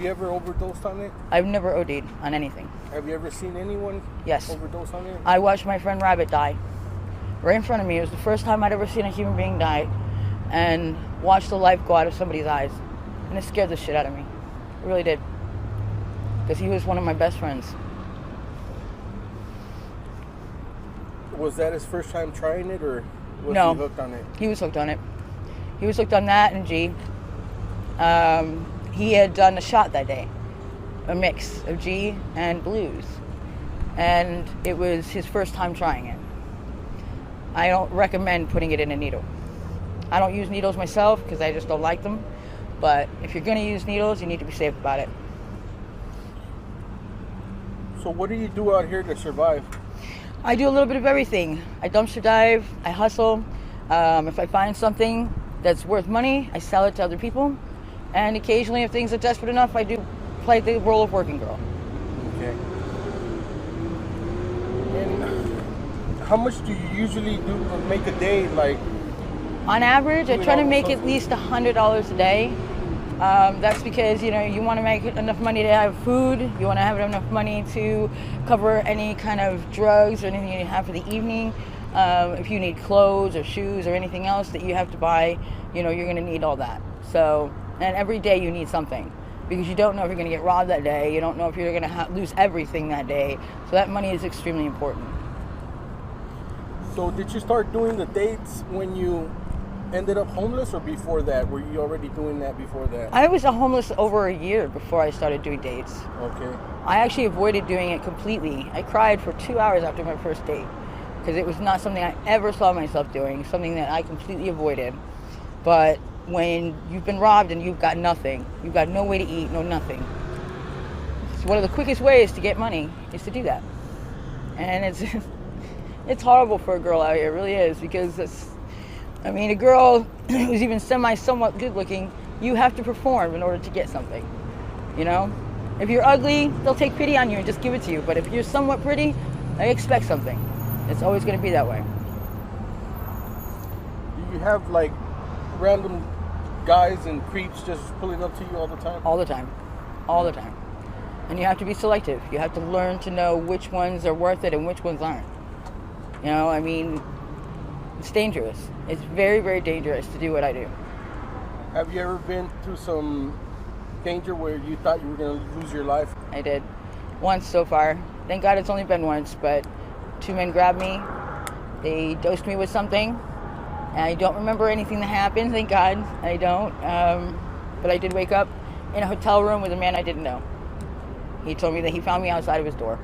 You ever overdosed on it? I've never OD'd on anything. Have you ever seen anyone Yes. overdose on it? I watched my friend Rabbit die right in front of me. It was the first time I'd ever seen a human being die, and watched the life go out of somebody's eyes. And it scared the shit out of me. It really did. Because he was one of my best friends. Was that his first time trying it, or was No. he hooked on it? He was hooked on it. He was hooked on that and G. He had done a shot that day, a mix of G and blues. And it was his first time trying it. I don't recommend putting it in a needle. I don't use needles myself because I just don't like them. But if you're going to use needles, you need to be safe about it. So what do you do out here to survive? I do a little bit of everything. I dumpster dive, I hustle. If I find something that's worth money, I sell it to other people. And occasionally, if things are desperate enough, I do play the role of working girl. Okay. And how much do you usually do make a day? Like, On average, I doing try to all make the at least $100 a day. That's because, you want to make enough money to have food. You want to have enough money to cover any kind of drugs or anything you have for the evening. If you need clothes or shoes or anything else that you have to buy, you're going to need all that. So, and every day you need something because you don't know if you're going to get robbed that day. You don't know if you're going to lose everything that day. So that money is extremely important. so did you start doing the dates when you ended up homeless, or before that? Were you already doing that before that? I was homeless over a year before I started doing dates. Okay. I actually avoided doing it completely. I cried for 2 hours after my first date because it was not something I ever saw myself doing, something that I completely avoided. But when you've been robbed and you've got nothing, you've got no way to eat, no nothing. So one of the quickest ways to get money is to do that. And it's horrible for a girl out here, it really is, because a girl who's even somewhat good looking, you have to perform in order to get something, If you're ugly, they'll take pity on you and just give it to you. But if you're somewhat pretty, they expect something. It's always going to be that way. Do you have like random guys and creeps just pulling up to you all the time? All the time. All the time. And you have to be selective. You have to learn to know which ones are worth it and which ones aren't. It's dangerous. It's very, very dangerous to do what I do. Have you ever been through some danger where you thought you were going to lose your life? I did. Once so far. Thank God it's only been once, but 2 men grabbed me. They dosed me with something. And I don't remember anything that happened, thank God. I don't. But I did wake up in a hotel room with a man I didn't know. He told me that he found me outside of his door.